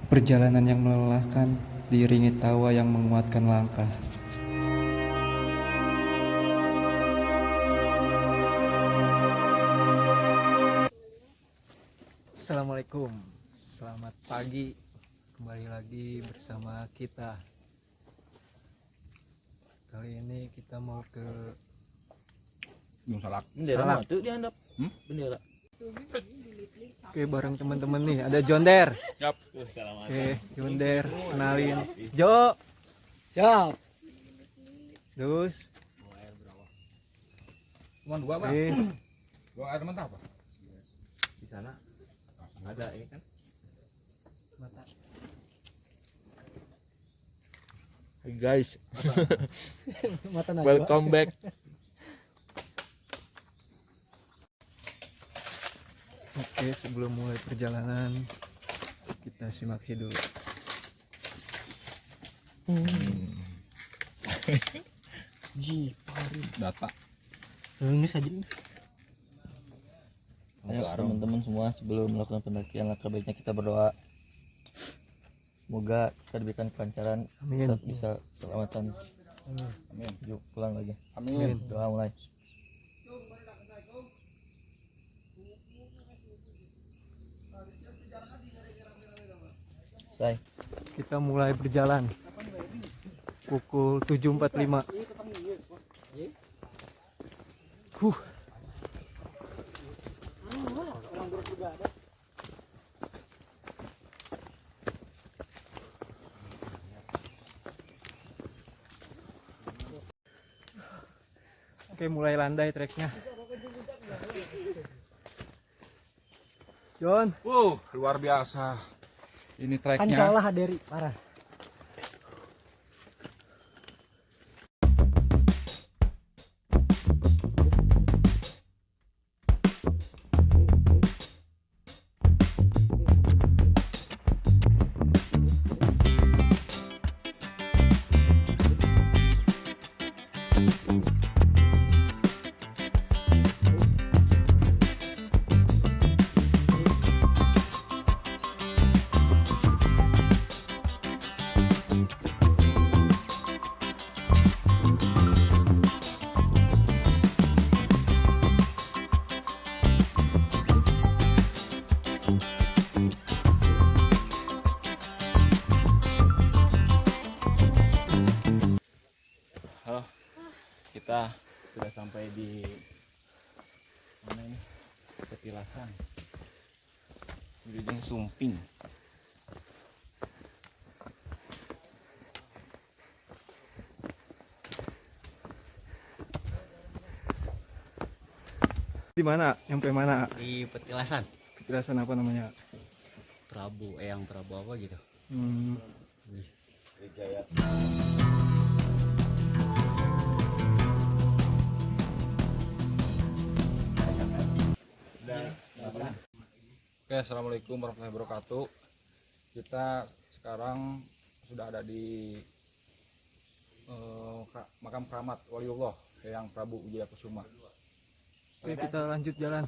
Perjalanan yang melelahkan diiringi tawa yang menguatkan langkah. Assalamualaikum, selamat pagi. Kembali lagi bersama kita. Kali ini kita mau ke Gunung Salak. Salak. Tuh dihandap. Bendera. Oke, bareng teman-teman nih. Ada Jonder. Yap. Oke, Jonder, kenalin. Jo. Siap. Dus. Cuma dua, Bang. Oke. Dua air mentah apa? Di sana ada ini kan. Hey guys. Welcome back. Oke, sebelum mulai perjalanan kita simak dulu. Data. Ini saja. Ayo teman-teman semua, sebelum melakukan pendakian langkah baiknya kita berdoa. Semoga kita diberikan kelancaran, Amin. kita bisa selamatan. Amin. Yuk pulang lagi. Amin. Doa mulai. Say. Kita mulai berjalan. Pukul 7.45. Oke, mulai landai treknya. John, Luar biasa. Ini treknya. Ancolah Deri, parah. Halo. Kita sudah sampai di mana ini? Petilasan. Di ujung Sumping. Di mana? Nyampe mana? Di Petilasan. Kejelasan apa namanya? Eyang Prabu apa gitu. Oke, assalamualaikum warahmatullahi wabarakatuh. Kita sekarang sudah ada di makam keramat Waliullah Eyang Prabu Wijaya Kusuma. Oke, kita lanjut jalan.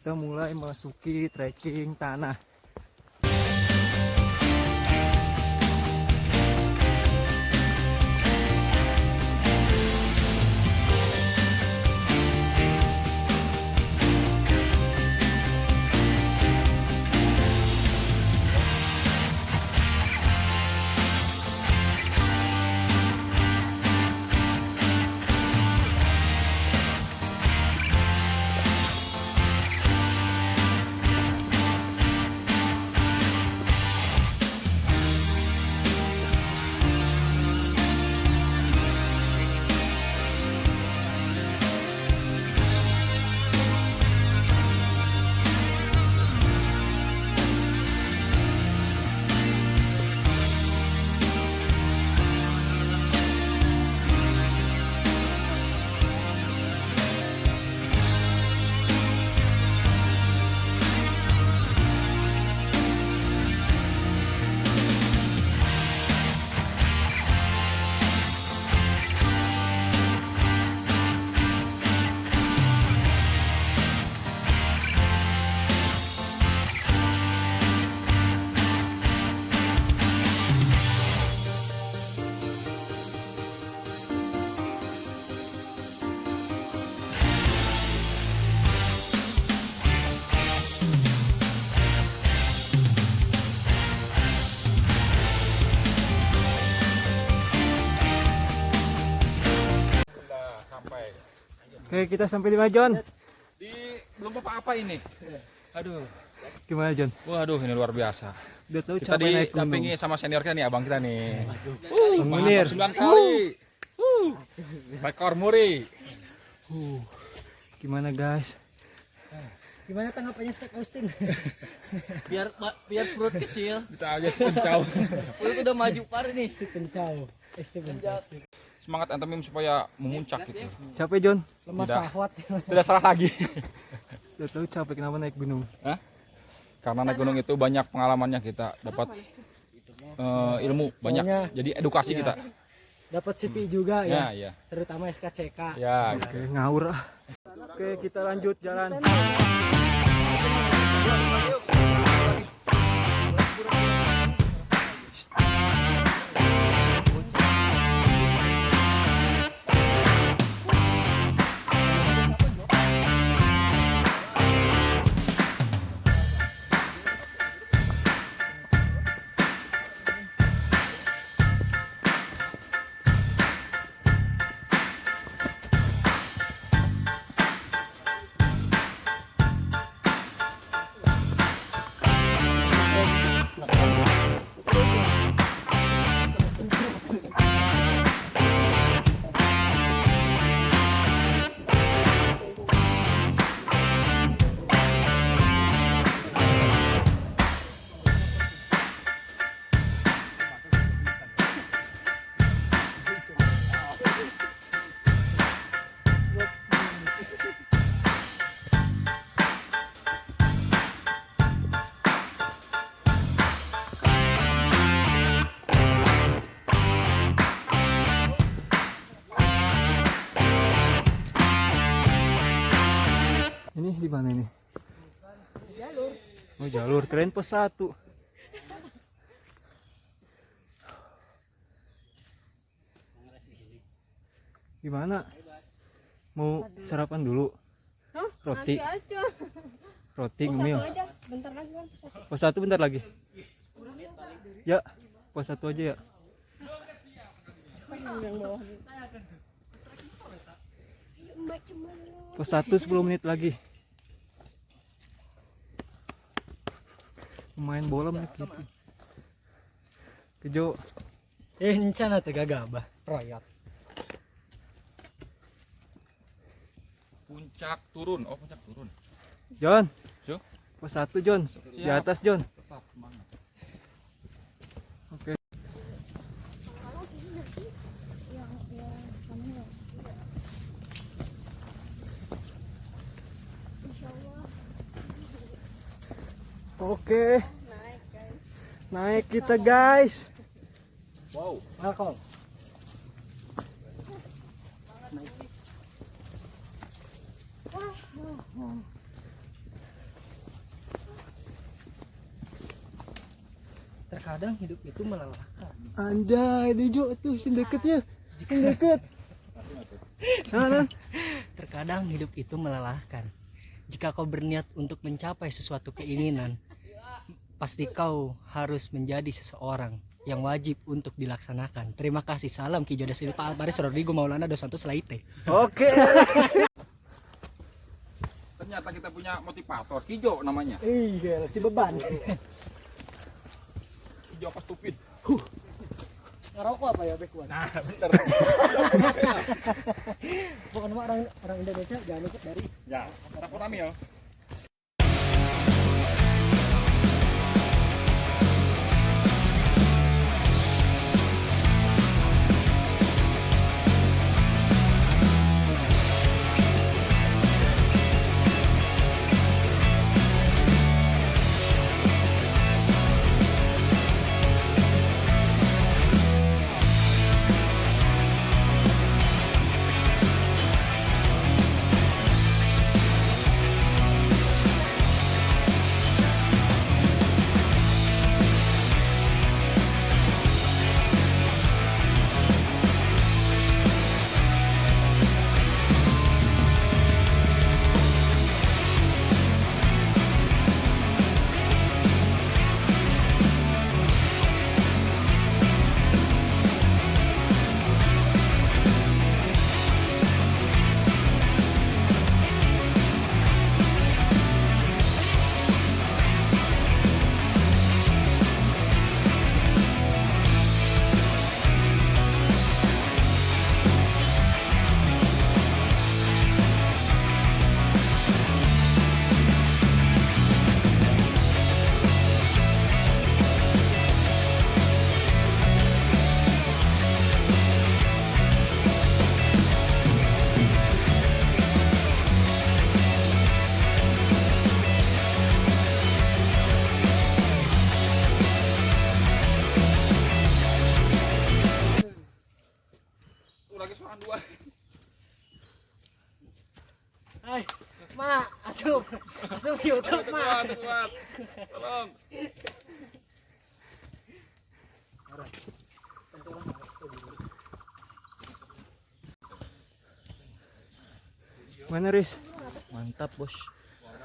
Kita mulai memasuki trekking tanah. Oke, kita sampai di mana, John? Di belum apa-apa ini. Aduh. Gimana, John? Waduh, ini luar biasa. Udah tahu Kita capek naik gunung. didampingi sama senior kita nih, abang kita nih. Bang Munir. 9 kali. Rekor muri. Gimana, guys? Gimana tanggapannya Step Austin? Biar perut kecil. Bisa aja kencau. Perut udah maju parah nih. Kencau. Kencau. Semangat Antemim supaya memuncak gitu. Capek, John? Lemah Tidak. syahwat. Tidak salah lagi. Udah tahu capek kenapa naik gunung? Karena naik gunung itu banyak pengalamannya kita dapat ilmu banyak. Soalnya- Jadi edukasi Iya. kita. Dapat CP juga Ya, ya, ya. terutama SKCK. Ya, gitu. Oke, ngawur ah. Oke, kita lanjut jalan. Ini di mana ini? Jalur. Oh, jalur. Keren pos 1. Gimana? Mau sarapan dulu? Roti. Nanti aja. Roti Satu ngemil. aja. Bentar lagi kan. Pos 1 bentar lagi. Ya, pos 1 aja ya. Yang bawah. Pos 1 10 menit lagi. Main bola menit gitu. Kejo. Encana teh gagabah, proyot. Puncak turun. Oh, puncak turun. John. Yo. Pos 1 John. Di atas John. Tetap semangat. Oke. Oke. Naik kita guys. Wow. Welcome. Terkadang hidup itu melelahkan. Anjay, Dejo tuh sing deket ya. Sing deket. Nah. Terkadang hidup itu melelahkan. Jika kau berniat untuk mencapai sesuatu keinginan, pasti kau harus menjadi seseorang yang wajib untuk dilaksanakan. Terima kasih. Salam Ki Jodas Silva Alvarez Rodrigo Maulana Dos Santos Laite. Oke. Ternyata kita punya motivator. Kijo namanya. Iya, si beban. Kijo apa stupid? Ngerokok apa ya bekuan? Nah, bentar. Bukan orang Indonesia jangan ikut dari Ya, Sapuramil. lagi soal dua. Hai, Ma, asup YouTube, Ma. Kuat. Tolong. Mana Riz? Mantap bos,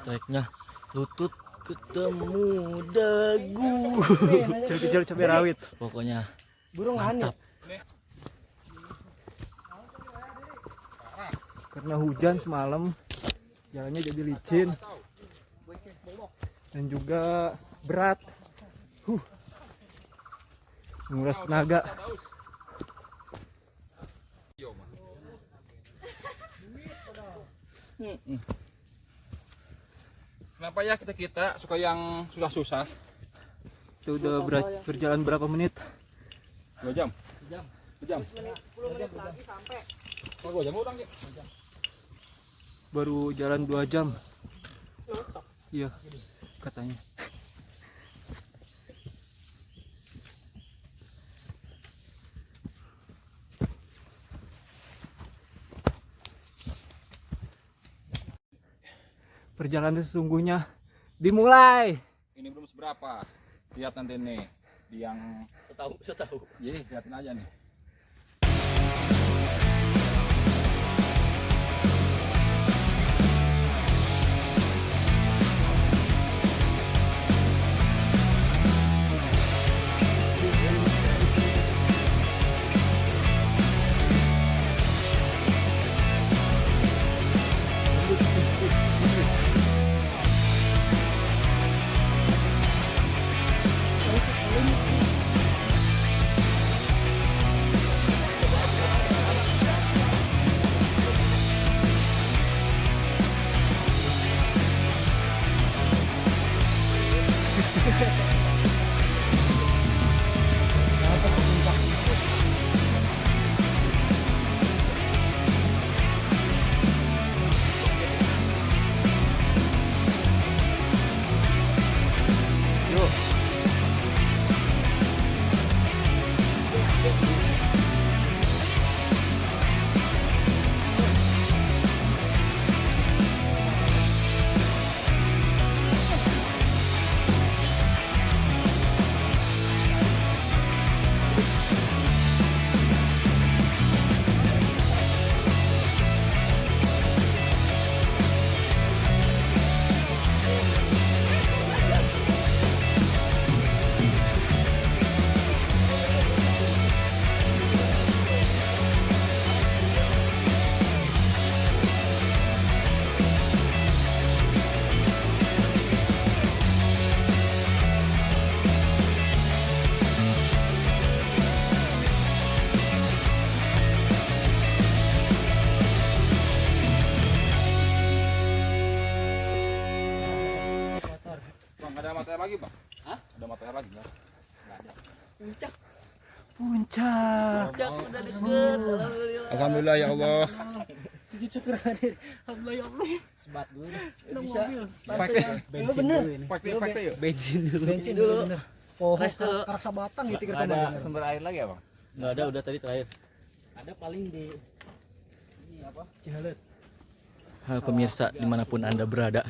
treknya lutut ketemu dagu. Kecil-kecil cabai rawit. Pokoknya Burung mantap. Karena hujan semalam, jalannya jadi licin dan juga berat. Menguras tenaga. Kenapa ya kita suka yang susah-susah? Itu udah berjalan berapa menit? 2 jam. 2 jam. 10 menit lagi sampai. Oh, 2 jam ulang ya. Baru jalan 2 jam. Iya, katanya. Perjalanan sesungguhnya dimulai. Ini belum seberapa. Lihat nanti nih yang Setahu. jadi lihatin aja nih. Bang, ada mata air lagi, Bang? Hah? Ada mata air lagi enggak? Enggak ada. Puncak. Puncak. Udah deket. Alhamdulillah ya Allah. Sujud syukur hadir. Alhamdulillah ya Allah. Sebat dulu. Bisa. Pakai Bensin dulu ini. pakai yuk. Bensin dulu. Bensin dulu. Oh, Rest dulu. karaksa batang gitu Nggak ada sumber air lagi ya bang? Nggak ada, udah tadi terakhir. Ada paling di ini apa? Cihalet. Pemirsa dimanapun anda berada,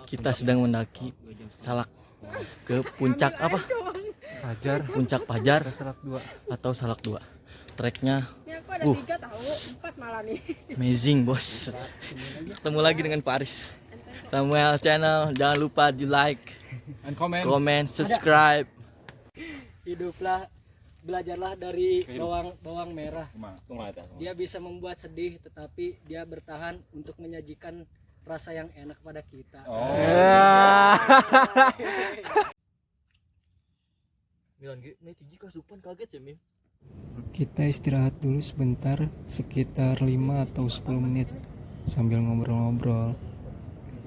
kita sedang mendaki Salak ke puncak apa? Pajar. Puncak Pajar Salak 2. atau Salak 2. Treknya Ini aku ada 3 tahu, 4 malah nih. amazing bos. Ketemu lagi dengan Pak Aris. Samuel channel, jangan lupa di like, And comment. comment, subscribe. Hiduplah, belajarlah dari bawang merah. Gimana? Dia bisa membuat sedih, tetapi dia bertahan untuk menyajikan rasa yang enak pada kita. Oh. Milan ini kasupan kaget ya Mim. Kita istirahat dulu sebentar, sekitar 5 atau 10 menit sambil ngobrol-ngobrol.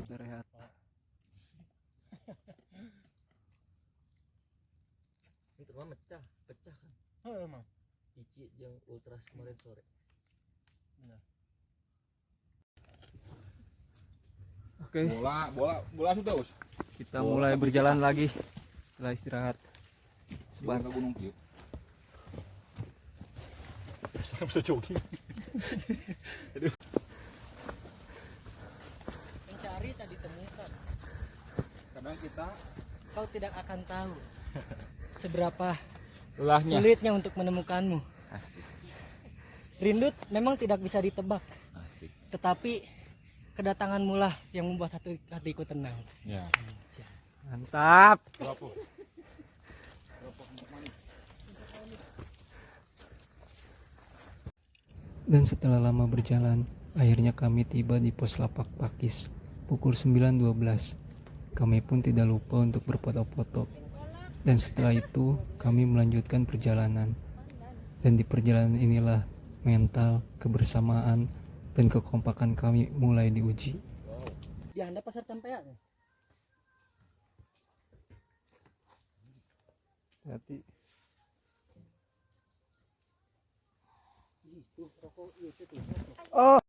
Kita rehat. Ini terus pecah kan. Emang. Ici yang ultras kemarin sore. Oke, Bola sudah, Us. kita mulai berjalan lagi setelah istirahat. Sebar ke Gunung Kiuk. Bisa jogging. Mencari tak ditemukan. Kadang kita Kau tidak akan tahu seberapa Lelahnya. sulitnya untuk menemukanmu. Asik. Rindu memang tidak bisa ditebak, Asik. tetapi kedatanganmu lah yang membuat hatiku tenang. ya. Mantap. Dan setelah lama berjalan, akhirnya kami tiba di pos lapak Pakis pukul 9.12. Kami pun tidak lupa untuk berfoto-foto. Dan setelah itu, kami melanjutkan perjalanan. Dan di perjalanan inilah mental, kebersamaan, dan kekompakan kami mulai diuji. Di Anda pasar Campeak. Hati. Itu rokok itu tuh. Oh.